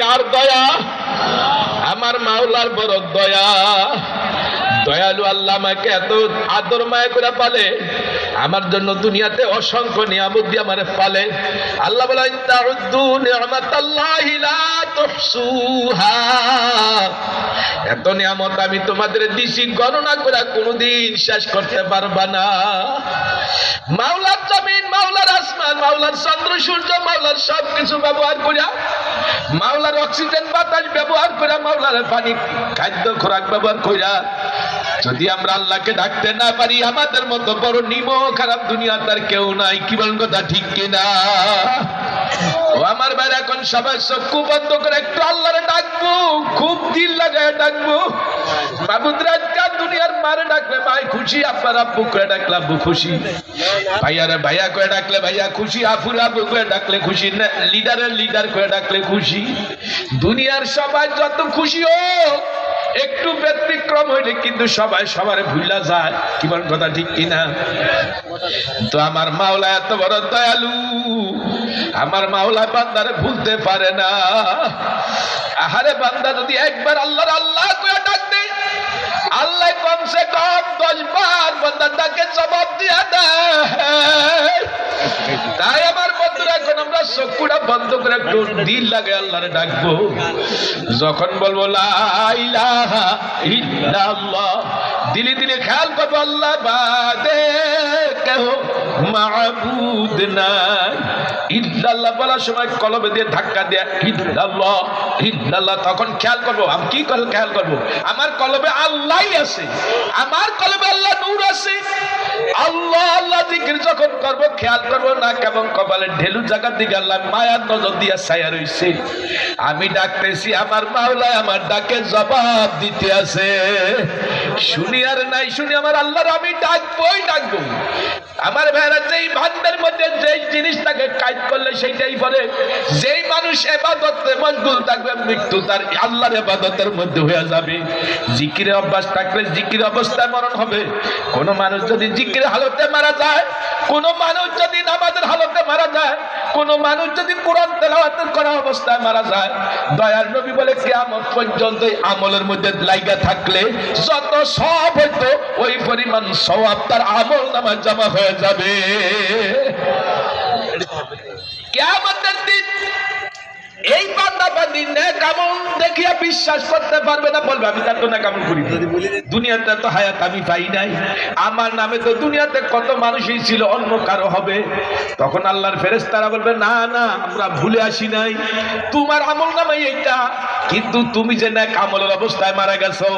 কার দয়া? আমার মাওলার বড় দয়া। দয়ালু আল্লাহ আমাকে এত আদর মায়া করে পালে, আমার জন্য দুনিয়াতে অসংখ্য নিয়ামত দিয়ে আমারে পালে। আল্লাহ বলে তাউদ্দু নি'মাতাল্লাহি লা তুহসুহা, এত নিয়ামত আমি তোমাদের দিছি, গণনা করে কোনোদিন শেষ করতে পারবা না। মাওলার জমিন, মাওলার আসমান, মাওলার চন্দ্র সূর্য, মাওলার সবকিছু ব্যবহার করিয়া, মাওলার অক্সিজেন বাতাস ব্যবহার করে, মাওলার পানি খাদ্য খোরাক ব্যবহার করিয়া যদি আমরা আল্লাহকে ডাকতে না পারি, আমাদের মতো বড় নিমো খারাপ দুনিয়া তার কেউ নাই। কি বলেন কথা ঠিক কিনা? ও আমার ভাইরা, এখন সবাই চক্ষু বন্ধ করে একটু আল্লাহরে ডাকবো, খুব দিল লাগায় ডাকবো। মাবুদ রাজকার দুনিয়ার মারে ডাকলে ভাই খুশি, আপনার আব্বু করে ডাকলে আব্বু খুশি, ভাইয়ারে ভাইয়া করে ডাকলে ভাইয়া খুশি, আফুর আব্বু করে ডাকলে খুশি, লিডারের লিডার করে ডাকলে খুশি। দুনিয়ার সবাই যত খুশি হোক, একটু ব্যতিক্রম হইলে কিন্তু সবাই সবার ভুলা যায়। কি বলেন কথা ঠিক কিনা? তো আমার মাওলা এত বড় দয়ালু, আমার মাওলা বান্দারে ভুলতে পারে না। আহারে বান্দা যদি একবার আল্লাহর আল্লাহ করে ডাক দেয়, আল্লাহ কমসে কম 10 বার বান্দার ডাকে জবাব দিয়া দেয়। তাই আমার বন্ধুরা, এখন আমরা চক্ষুটা বন্ধ করে একটু দিল লাগে আল্লাহরে ডাকবো। যখন বলবো লা ইলাহা ইল্লাল্লাহ, দিলে দিলে খেয়াল করবো আল্লাহ বাদে কেউ মাবুদ নাই। ইল্লাল্লাহ বলার সময় কলবে দিয়ে ধাক্কা দেয়া ইল্লাল্লাহ ইল্লাল্লাহ, তখন খেয়াল করবো আমি কি করে খেয়াল করবো, আমার কলবে আল্লাহই আছে, আমার কলবে আল্লাহ নূর আছে। আল্লাহ আল্লাহ জিকির যখন করবো, খেয়াল করবো না কেমন কপালের ঢেলু জায়গার দিকে আল্লাহ মায়ার নজর দিয়া ছায়া রইছে। আমি ডাকতেছি, আমার মাওলা আমার ডাকে জবাব দিতে আছে। শুনি আর নাই শুনি, আমার আল্লাহর আমি ডাকবোই ডাকবো। আমার ভাইরা, যেই ভান্ডার মধ্যে যেই জিনিসটাকে কাজ করলে সেইটাই পরে, যেই মানুষ ইবাদতে মশগুল থাকবে, মৃত্যু তার আল্লাহর ইবাদতের মধ্যে হয়ে যাবে। জিকিরের অভ্যাস থাকলে জিকির অবস্থায় মরণ হবে। কোন মানুষ যদি জিকির হালতে মারা যায়, কোন মানুষ যদি নামাজের হালতে মারা যায়, কোন মানুষ যদি কোরআন তেলাওয়াত করা অবস্থায় মারা যায়, দয়ার নবী বলে কিয়ামত পর্যন্ত আমলের মধ্যে লাইগা থাকলে যত সওয়াব হইতো, ওই পরিমাণ সওয়াব তার আমল নামায় জমা হয়ে যাবে। কিয়ামতের দিন এই বান্দা বান্দি নেক আমল দেখিয়া বিশ্বাস করতে পারবে না, বলবে আমি তার তো নেক আমল করি, দুনিয়াতে তো হায়াত আমি পাই নাই, আমার নামে তো দুনিয়াতে কত মানুষই ছিল, অন্য কারো হবে। তখন আল্লাহর ফেরেশতারা বলবে না না, আমরা ভুলে আসি নাই, তোমার আমল নামে এইটা, কিন্তু তুমি যে নেক আমলের অবস্থায় মারা গেছো,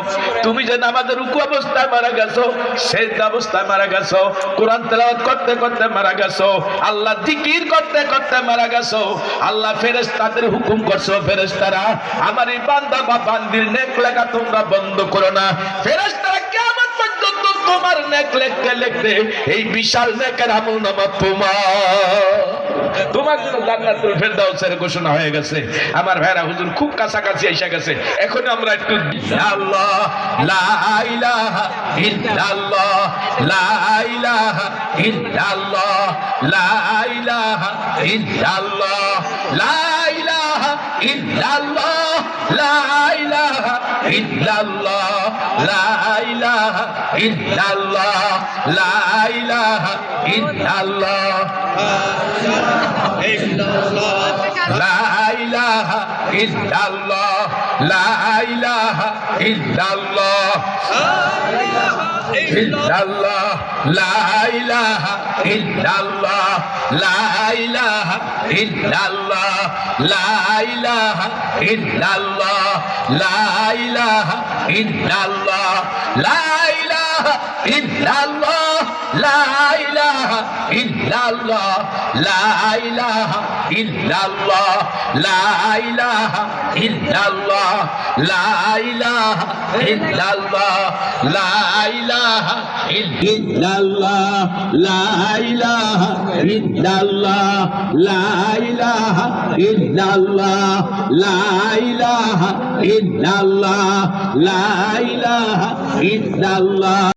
তুমি যে নামাজের রুকু অবস্থায় মারা গেছো, সেজদা অবস্থায় মারা গেছো, কোরআন তেলাওয়াত করতে করতে মারা গেছো, আল্লাহ জিকির করতে করতে মারা গেছো, আল্লাহ ফেরেশতাদের হুকুম করছো, ফেরেশতারা আমার এই বান্দা বা বান্দির নেক লেখা তোমরা বন্ধ করো না। ফেরেশতারা কিয়ামত পর্যন্ত তোমার নেক লিখতে লিখতে এই বিশাল নেকের আমলনামা তোমার জন্য জান্নাতুল ফেরদাউসের ঘোষণা হয়ে গেছে। আমার ভাইরা, হুজুর খুব কাছাকাছি এসে গেছে, এখন আমরা একটু আল্লাহ লা ইলাহা ইল্লাল্লাহ লা ইলাহা ইল্লাল্লাহ লা ইলাহা ইল্লাল্লাহ লা ইলাহা ইল্লাল্লাহ লা ইলাহা ইল্লাল্লাহ লা ইলাহা ইল্লাল্লাহ লা ইলাহা ইল্লাল্লাহ লা ইলাহা ইল্লাল্লাহ লা ইলাহা ইল্লাল্লাহ ইল্লাল্লাহ লা ইলাহা ইল্লাল্লাহ লা ইলাহা ইল্লাল্লাহ লা ইলাহা ইল্লাল্লাহ লা ইলাহা ইল্লাল্লাহ লা ইলাহা ইল্লাল্লাহ লা ইলাহা ইল্লাল্লাহ লা ইলাহা ইল্লাল্লাহ লা ইলাহা ইল্লাল্লাহ লা ইলাহা ইল্লাল্লাহ লা ইলাহা ইল্লাল্লাহ লা ইলাহা ইল্লাল্লাহ লা ইলাহা ইল্লাল্লাহ লা ইলাহা ইল্লাল্লাহ লা ইলাহা ইল্লাল্লাহ।